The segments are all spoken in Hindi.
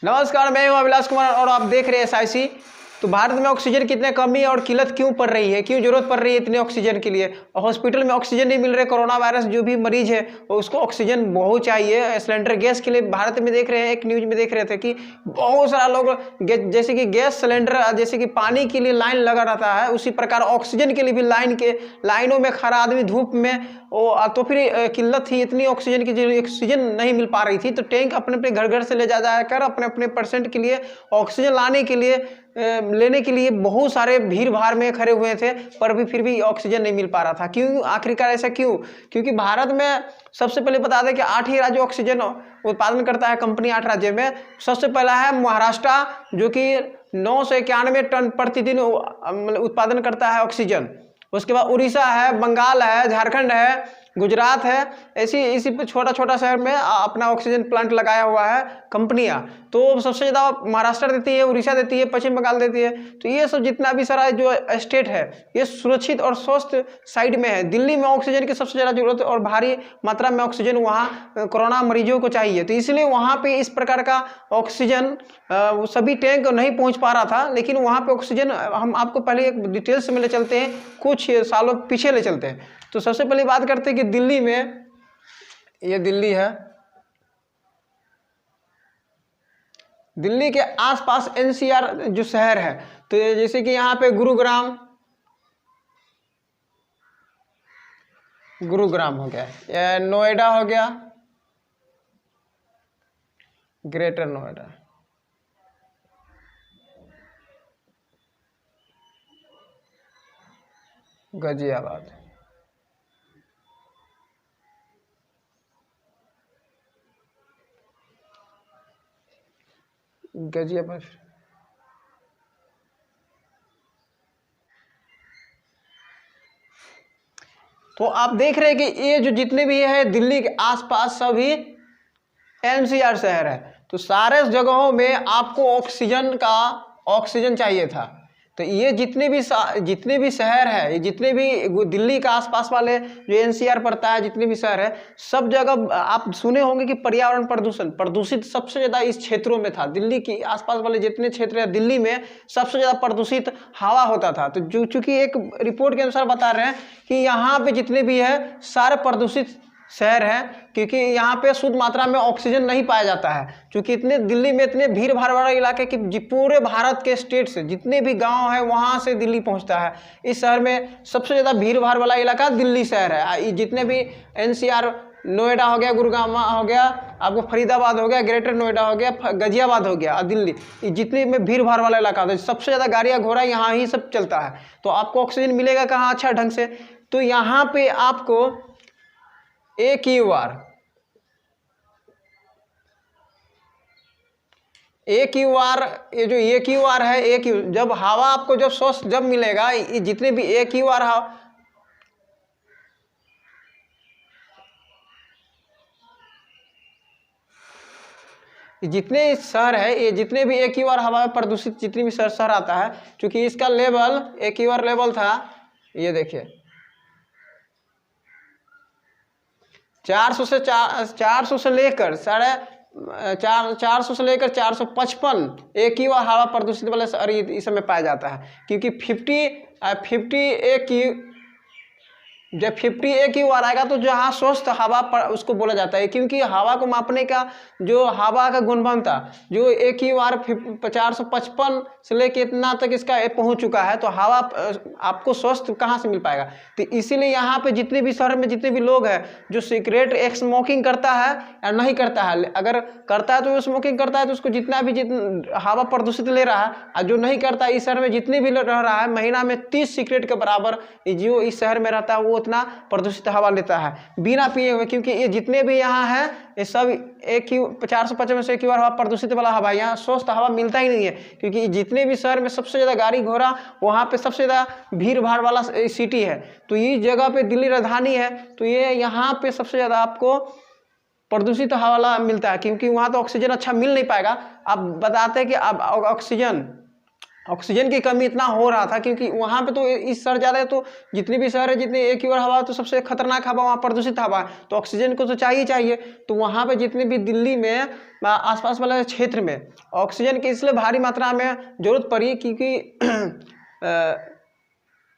नमस्कार, मैं हूं अभिलाष कुमार और आप देख रहे हैं SIC। तो भारत में ऑक्सीजन कितने कमी और किल्लत क्यों पड़ रही है, क्यों जरूरत पड़ रही है इतने ऑक्सीजन के लिए। और हॉस्पिटल में ऑक्सीजन नहीं मिल रहे, कोरोना वायरस जो भी मरीज है उसको ऑक्सीजन बहुत चाहिए। सिलेंडर गैस के लिए भारत में देख रहे हैं, एक न्यूज में देख रहे थे कि बहुत सारा लोग जैसे कि गैस सिलेंडर, जैसे कि पानी के लिए लाइन लगा रहता है, उसी प्रकार ऑक्सीजन के लिए भी लाइनों में खड़ा आदमी धूप में तो फिर किल्लत थी इतनी ऑक्सीजन की, जो ऑक्सीजन नहीं मिल पा रही थी। तो टैंक अपने अपने घर घर से ले जा कर अपने अपने परसेंट के लिए ऑक्सीजन लेने के लिए बहुत सारे भीड़ भाड़ में खड़े हुए थे, पर फिर भी ऑक्सीजन नहीं मिल पा रहा था। क्यों, आखिरकार ऐसा क्यों? क्योंकि भारत में सबसे पहले बता दें कि 8 ही राज्य ऑक्सीजन उत्पादन करता है कंपनी। 8 राज्य में सबसे पहला है महाराष्ट्र, जो कि 991 टन प्रतिदिन उत्पादन करता है ऑक्सीजन। उसके बाद उड़ीसा है, बंगाल है, झारखंड है, गुजरात है। इसी पे छोटा छोटा शहर में अपना ऑक्सीजन प्लांट लगाया हुआ है कंपनियां। तो सबसे ज़्यादा महाराष्ट्र देती है, उड़ीसा देती है, पश्चिम बंगाल देती है। तो ये सब जितना भी सारा जो स्टेट है ये सुरक्षित और स्वस्थ साइड में है। दिल्ली में ऑक्सीजन की सबसे ज़्यादा जरूरत और भारी मात्रा में ऑक्सीजन वहाँ कोरोना मरीजों को चाहिए, तो इसलिए वहाँ पे इस प्रकार का ऑक्सीजन सभी टैंक नहीं पहुँच पा रहा था। लेकिन वहाँ पे ऑक्सीजन, हम आपको पहले एक डिटेल्स में ले चलते हैं, कुछ सालों पीछे ले चलते हैं। तो सबसे पहले बात करते हैं कि दिल्ली में, ये दिल्ली है, दिल्ली के आसपास NCR जो शहर है, तो जैसे कि यहाँ पे गुरुग्राम हो गया, नोएडा हो गया, ग्रेटर नोएडा, गाजियाबाद, तो आप देख रहे हैं कि ये जो जितने भी है दिल्ली के आसपास सभी NCR शहर है। तो सारे जगहों में आपको ऑक्सीजन चाहिए था। तो ये जितने भी शहर है, ये जितने भी दिल्ली के आसपास वाले जो NCR पड़ता है, जितने भी शहर है, सब जगह आप सुने होंगे कि पर्यावरण प्रदूषित सबसे ज़्यादा इस क्षेत्रों में था। दिल्ली के आसपास वाले जितने क्षेत्र है, दिल्ली में सबसे ज़्यादा प्रदूषित हवा होता था। तो चूँकि एक रिपोर्ट के अनुसार बता रहे हैं कि यहाँ पे जितने भी है सारे प्रदूषित शहर है, क्योंकि यहाँ पे शुद्ध मात्रा में ऑक्सीजन नहीं पाया जाता है। क्योंकि दिल्ली में इतने भीड़ भाड़ वाला इलाके कि पूरे भारत के स्टेट से जितने भी गांव है वहाँ से दिल्ली पहुँचता है। इस शहर में सबसे ज़्यादा भीड़ भाड़ वाला इलाका दिल्ली शहर है। जितने भी NCR, नोएडा हो गया, गुरुग्राम हो गया, आपको फरीदाबाद हो गया, ग्रेटर नोएडा हो गया, गाजियाबाद हो गया, दिल्ली, जितने में भीड़ भाड़ वाला इलाका था, सबसे ज़्यादा गाड़ियाँ घोड़ा यहाँ ही सब चलता है। तो आपको ऑक्सीजन मिलेगा कहाँ अच्छा ढंग से? तो यहाँ पे आपको AQR, ये जो AQR है, जब हवा आपको जब स्वस्थ जब मिलेगा, जितने भी AQR जितने शहर है, ये जितने भी AQR हवा में प्रदूषित जितने भी शहर आता है, क्योंकि इसका लेवल AQR लेवल था, ये देखिए 400 से लेकर 450 से लेकर 455 AQR हवा प्रदूषित वाले शहर इस समय पाया जाता है। क्योंकि 50 जब 50 AQR आएगा तो जहाँ स्वस्थ हवा पर उसको बोला जाता है। क्योंकि हवा को मापने का जो हवा का गुणवत्ता जो AQR 455 से लेकर इतना तक इसका पहुँच चुका है, तो हवा आपको स्वस्थ कहाँ से मिल पाएगा? तो इसीलिए यहाँ पे जितने भी शहर में जितने भी लोग हैं जो सिगरेट स्मोकिंग करता है या नहीं करता है, अगर करता है तो वो स्मोकिंग करता है तो उसको जितना हवा प्रदूषित ले रहा है, और जो नहीं करता इस शहर में जितने भी रह रहा है, महीना में 30 सिगरेट के बराबर जो इस शहर में रहता है वो उतना प्रदूषित हवा लेता है बिना पिए हुए। क्योंकि ये जितने भी यहाँ है ये सब 455 AQR हवा प्रदूषित वाला हवा, यहाँ स्वस्थ हवा मिलता ही नहीं है। क्योंकि जितने भी शहर में सबसे ज़्यादा गाड़ी घोड़ा, वहाँ पे सबसे ज़्यादा भीड़ भाड़ वाला सिटी है। तो ये जगह पे दिल्ली राजधानी है, तो ये यहाँ पे सबसे ज़्यादा आपको प्रदूषित हवा मिलता है। क्योंकि वहाँ तो ऑक्सीजन अच्छा मिल नहीं पाएगा। आप बताते हैं कि अब ऑक्सीजन ऑक्सीजन की कमी इतना हो रहा था क्योंकि वहाँ पे तो इस शहर ज़्यादा है, तो जितने भी शहर है, जितनी एक ही और हवा, तो सबसे खतरनाक हवा वहाँ प्रदूषित हवा है, तो ऑक्सीजन को तो चाहिए चाहिए। तो वहाँ पे जितने भी दिल्ली में आसपास वाले क्षेत्र में ऑक्सीजन की इसलिए भारी मात्रा में जरूरत पड़ी क्योंकि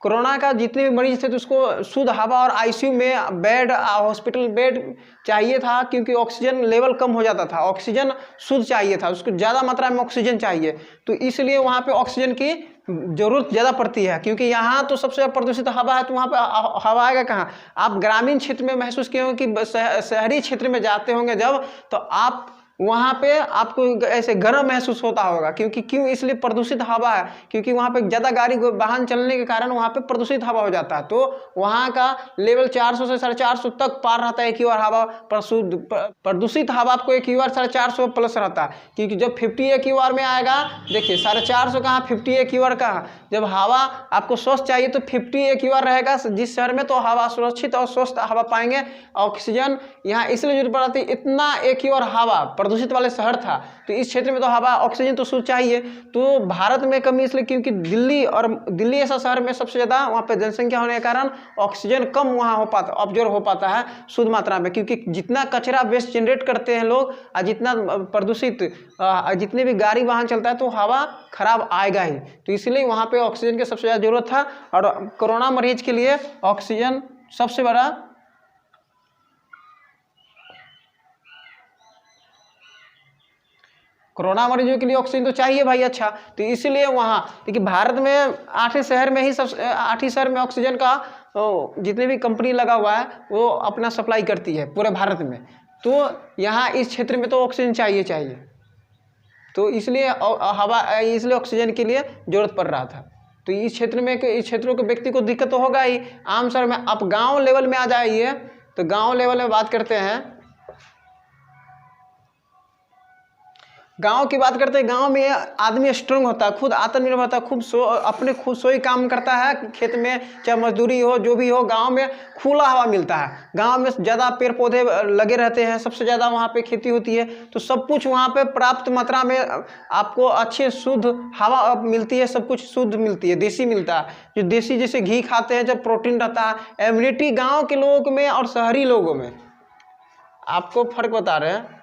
कोरोना का जितने भी मरीज थे तो उसको शुद्ध हवा और आईसीयू में बेड, हॉस्पिटल बेड चाहिए था, क्योंकि ऑक्सीजन लेवल कम हो जाता था, ऑक्सीजन शुद्ध चाहिए था, उसको ज़्यादा मात्रा में ऑक्सीजन चाहिए। तो इसलिए वहाँ पे ऑक्सीजन की ज़रूरत ज़्यादा पड़ती है, क्योंकि यहाँ तो सबसे प्रदूषित हवा है, तो वहाँ पे हवा आएगा कहाँ। आप ग्रामीण क्षेत्र में महसूस किए होंगे कि शहरी क्षेत्र में जाते होंगे जब, तो आप वहाँ पे आपको ऐसे गर्म महसूस होता होगा, क्योंकि क्यों, इसलिए प्रदूषित हवा है, क्योंकि वहाँ पे ज़्यादा गाड़ी वाहन चलने के कारण वहाँ पे प्रदूषित हवा हो जाता है। तो वहाँ का लेवल 400 से 450 तक पार रहता है एक ही बार हवा, प्रदूषित हवा आपको एक ही बार 450 प्लस रहता है, क्योंकि जब 50 एक ही बार में आएगा, देखिए 450 कहाँ, 50 एक ही बार कहाँ। जब हवा आपको स्वस्थ चाहिए तो 50 एक ही बार रहेगा जिस शहर में, तो हवा सुरक्षित और स्वस्थ हवा पाएंगे। ऑक्सीजन यहाँ इसलिए जरूरत पड़ती, इतना एक ही बार हवा प्रदूषित वाले शहर था, तो इस क्षेत्र में तो हवा ऑक्सीजन तो शुद्ध चाहिए। तो भारत में कमी इसलिए क्योंकि दिल्ली ऐसा शहर में सबसे ज़्यादा वहाँ पे जनसंख्या होने के कारण ऑक्सीजन कम वहाँ हो पाता, ऑब्जर्व हो पाता है शुद्ध मात्रा में, क्योंकि जितना कचरा वेस्ट जनरेट करते हैं लोग और जितना प्रदूषित जितने भी गाड़ी वाहन चलता है, तो हवा खराब आएगा ही। तो इसलिए वहाँ पे ऑक्सीजन की सबसे ज़्यादा जरूरत था, और कोरोना मरीज के लिए ऑक्सीजन सबसे बड़ा कोरोना मरीजों के लिए ऑक्सीजन तो चाहिए भाई। अच्छा, तो इसलिए वहाँ देखिए भारत में 8 शहर में ही 8 शहर में ऑक्सीजन का जितने भी कंपनी लगा हुआ है वो अपना सप्लाई करती है पूरे भारत में। तो यहाँ इस क्षेत्र में तो ऑक्सीजन चाहिए चाहिए, तो इसलिए इसलिए ऑक्सीजन के लिए ज़रूरत पड़ रहा था। तो इस क्षेत्रों के व्यक्ति को दिक्कत तो होगा ही आम शहर में। आप गाँव लेवल में आ जाइए, तो गाँव लेवल में बात करते हैं, गांव की बात करते हैं। गांव में आदमी स्ट्रांग होता है, खुद आत्मनिर्भर होता है, अपने खुद से ही काम करता है, खेत में चाहे मजदूरी हो जो भी हो, गांव में खुला हवा मिलता है। गांव में ज़्यादा पेड़ पौधे लगे रहते हैं, सबसे ज़्यादा वहाँ पे खेती होती है, तो सब कुछ वहाँ पे पर्याप्त मात्रा में आपको अच्छे शुद्ध हवा मिलती है, सब कुछ शुद्ध मिलती है, देसी मिलता है। जो देसी जैसे घी खाते हैं, जब प्रोटीन रहता है। इम्यूनिटी गाँव के लोगों में और शहरी लोगों में आपको फर्क बता रहे हैं।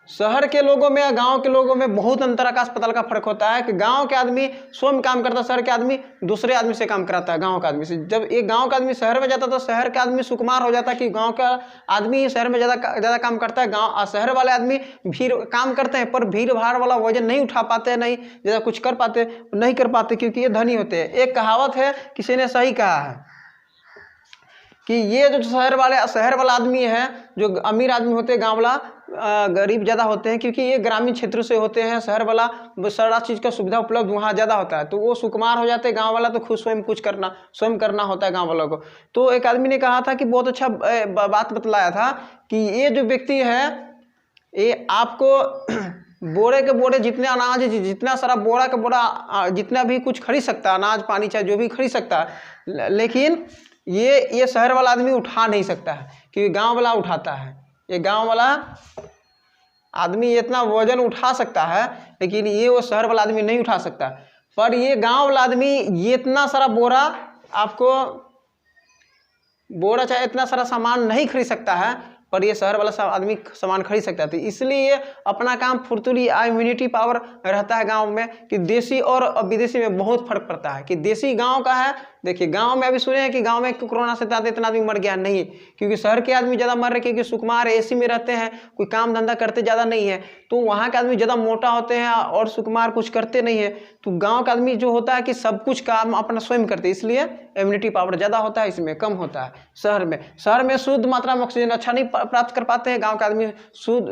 शहर के लोगों में गांव के लोगों में बहुत अंतर, आकाश पाताल का फर्क होता है कि गांव के आदमी स्वयं काम करता है, शहर के आदमी दूसरे आदमी से काम कराता है। गांव का आदमी से जब एक गांव का आदमी शहर में जाता है तो शहर के आदमी सुकुमार हो जाता है कि गांव का आदमी शहर में ज़्यादा काम करता है। शहर वाले आदमी भीड़ काम करते हैं, पर भीड़ भाड़ वाला वजन नहीं उठा पाते हैं, नहीं ज़्यादा कुछ कर पाते, नहीं कर पाते, क्योंकि ये धनी होते हैं। एक कहावत है, किसी ने सही कहा है कि ये जो शहर वाला आदमी है, जो अमीर आदमी होते हैं, गाँव वाला गरीब ज़्यादा होते हैं, क्योंकि ये ग्रामीण क्षेत्र से होते हैं। शहर वाला सारा चीज़ का सुविधा उपलब्ध वहाँ ज़्यादा होता है, तो वो सुकुमार हो जाते हैं। गांव वाला तो खुद स्वयं करना होता है गांव वालों को। तो एक आदमी ने कहा था कि बहुत अच्छा बात बतलाया था कि ये जो व्यक्ति है, ये आपको बोरे के बोरे जितने अनाज, जितना सारा बोरा का बोरा, जितना भी कुछ खरीद सकता है, अनाज पानी चाहे जो भी खरीद सकता है, लेकिन ये शहर वाला आदमी उठा नहीं सकता है, क्योंकि गांव वाला उठाता है। ये गांव वाला आदमी इतना वजन उठा सकता है, लेकिन ये वो शहर वाला आदमी नहीं उठा सकता। पर ये गांव वाला आदमी ये इतना सारा बोरा चाहे इतना सारा सामान नहीं खरीद सकता है, पर ये शहर वाला आदमी सामान खरीद सकता है। तो इसलिए अपना काम फुर्तीली, इम्यूनिटी पावर रहता है गांव में, कि देसी और विदेशी में बहुत फर्क पड़ता है। कि देसी गांव का है, देखिए गांव में अभी सुने हैं कि गांव में कोरोना से ज़्यादा इतना आदमी मर गया, नहीं, क्योंकि शहर के आदमी ज़्यादा मर रहे, क्योंकि सुकुमार एसी में रहते हैं, कोई काम धंधा करते ज़्यादा नहीं है, तो वहाँ के आदमी ज़्यादा मोटा होते हैं और सुकुमार कुछ करते नहीं है। तो गाँव का आदमी जो होता है कि सब कुछ काम अपना स्वयं करते, इसलिए इम्यूनिटी पावर ज़्यादा होता है, इसमें कम होता है। शहर में शुद्ध मात्रा में ऑक्सीजन अच्छा नहीं प्राप्त कर पाते हैं। गाँव के आदमी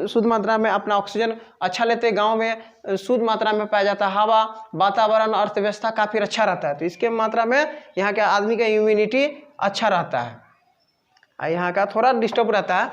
शुद्ध मात्रा में अपना ऑक्सीजन अच्छा लेते हैं। गाँव में शुद्ध मात्रा में पाया जाता है, हवा, वातावरण, अर्थव्यवस्था काफ़ी अच्छा रहता है। तो इसके मात्रा में यहाँ के आदमी का इम्यूनिटी अच्छा रहता है, यहाँ का थोड़ा डिस्टर्ब रहता है।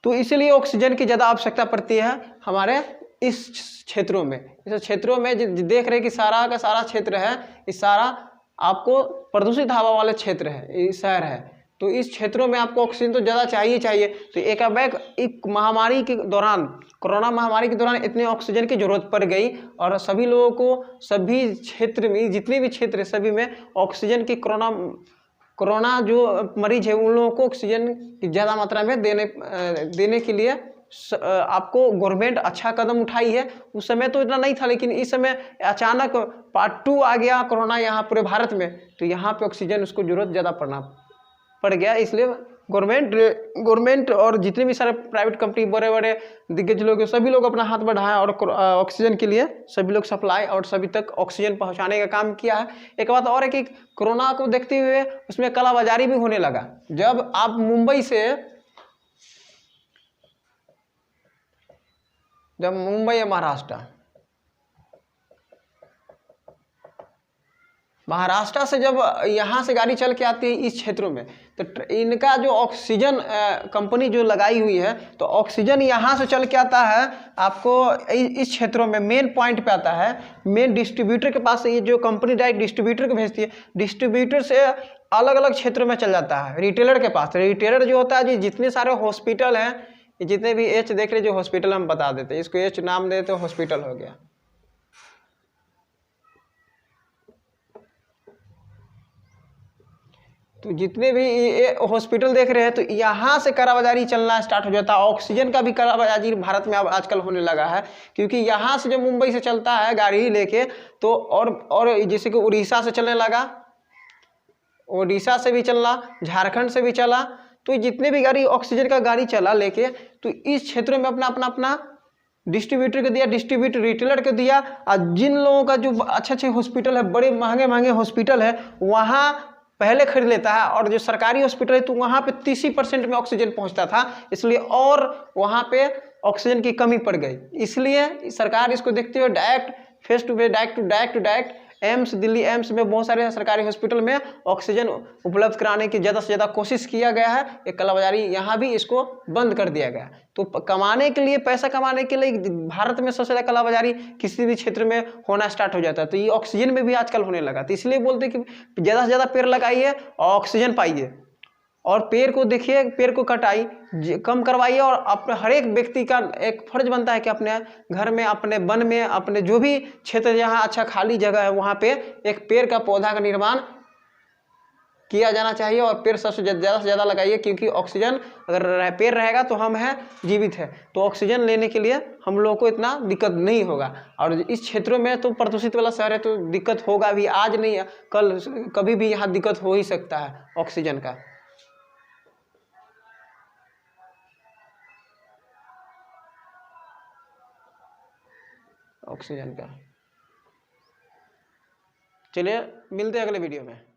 तो इसीलिए ऑक्सीजन की ज़्यादा आवश्यकता पड़ती है हमारे इस क्षेत्रों में। इस क्षेत्रों में देख रहे कि सारा का सारा क्षेत्र है, इस सारा आपको प्रदूषित हवा वाले क्षेत्र है, ये शहर है। तो इस क्षेत्रों में आपको ऑक्सीजन तो ज़्यादा चाहिए। तो एक महामारी के दौरान कोरोना महामारी के दौरान इतने ऑक्सीजन की ज़रूरत पड़ गई और सभी लोगों को सभी क्षेत्र में, जितने भी क्षेत्र है सभी में ऑक्सीजन की कोरोना जो मरीज है उन लोगों को ऑक्सीजन की ज़्यादा मात्रा में देने के लिए आपको गवर्नमेंट अच्छा कदम उठाई है। उस समय तो इतना नहीं था, लेकिन इस समय अचानक पार्ट 2 आ गया कोरोना यहाँ पूरे भारत में, तो यहाँ पे ऑक्सीजन उसको ज़रूरत ज़्यादा पड़ गया। इसलिए गवर्नमेंट और जितने भी सारे प्राइवेट कंपनी, बड़े बड़े दिग्गज लोग, सभी लोग अपना हाथ बढ़ाया और ऑक्सीजन के लिए सभी लोग सप्लाई और सभी तक ऑक्सीजन पहुंचाने का काम किया है। एक बात और है कि कोरोना को देखते हुए उसमें कालाबाजारी भी होने लगा। जब आप मुंबई या महाराष्ट्र से जब यहाँ से गाड़ी चल के आती है इस क्षेत्रों में, तो इनका जो ऑक्सीजन कंपनी जो लगाई हुई है, तो ऑक्सीजन यहाँ से चल के आता है आपको इस क्षेत्रों में मेन पॉइंट पे आता है, मेन डिस्ट्रीब्यूटर के पास। ये जो कंपनी डायरेक्ट डिस्ट्रीब्यूटर को भेजती है, डिस्ट्रीब्यूटर से अलग अलग क्षेत्रों में चल जाता है रिटेलर के पास। रिटेलर जो होता है जी, जितने सारे हॉस्पिटल हैं, जितने भी एच देख रहे जो हॉस्पिटल हम बता देते हैं, इसको एच नाम देते तो हॉस्पिटल हो गया। तो जितने भी हॉस्पिटल देख रहे हैं, तो यहाँ से कालाबाजारी चलना स्टार्ट हो जाता है। ऑक्सीजन का भी कालाबाजारी भारत में अब आजकल होने लगा है, क्योंकि यहाँ से जब मुंबई से चलता है गाड़ी लेके, तो और जैसे कि उड़ीसा से चलने लगा, उड़ीसा से भी चलना, झारखंड से भी चला, तो जितने भी गाड़ी ऑक्सीजन का गाड़ी चला लेके, तो इस क्षेत्रों में अपना डिस्ट्रीब्यूटर को दिया, डिस्ट्रीब्यूटर रिटेलर को दिया। और जिन लोगों का जो अच्छे हॉस्पिटल है, बड़े महंगे हॉस्पिटल है, वहाँ पहले खरीद लेता है। और जो सरकारी हॉस्पिटल है, तो वहाँ पे 30% में ऑक्सीजन पहुँचता था, इसलिए और वहाँ पे ऑक्सीजन की कमी पड़ गई। इसलिए सरकार इसको देखते हुए direct face to face, direct to direct AIIMS, Delhi AIIMS में बहुत सारे सरकारी हॉस्पिटल में ऑक्सीजन उपलब्ध कराने की ज़्यादा से ज़्यादा कोशिश किया गया है। एक कालाबाजारी यहाँ भी इसको बंद कर दिया गया। तो कमाने के लिए, पैसा कमाने के लिए भारत में सबसे ज़्यादा कालाबाजारी किसी भी क्षेत्र में होना स्टार्ट हो जाता है। तो ये ऑक्सीजन में भी आजकल होने लगा। तो इसलिए बोलते कि ज़्यादा से ज़्यादा पेड़ लगाइए और ऑक्सीजन पाइए, और पेड़ को देखिए, पेड़ को कटाई कम करवाइए। और अपने हर एक व्यक्ति का एक फर्ज बनता है कि अपने घर में, अपने वन में, अपने जो भी क्षेत्र जहाँ अच्छा खाली जगह है, वहाँ पे एक पेड़ का पौधा का निर्माण किया जाना चाहिए। और पेड़ सबसे ज़्यादा से ज़्यादा लगाइए, क्योंकि ऑक्सीजन अगर पेड़ रहेगा तो हम हैं, जीवित है, तो ऑक्सीजन लेने के लिए हम लोगों को इतना दिक्कत नहीं होगा। और इस क्षेत्रों में तो प्रदूषित वाला शहर है, तो दिक्कत होगा भी, आज नहीं कल कभी भी यहाँ दिक्कत हो ही सकता है ऑक्सीजन का। ऑक्सीजन का चलिए मिलते हैं अगले वीडियो में।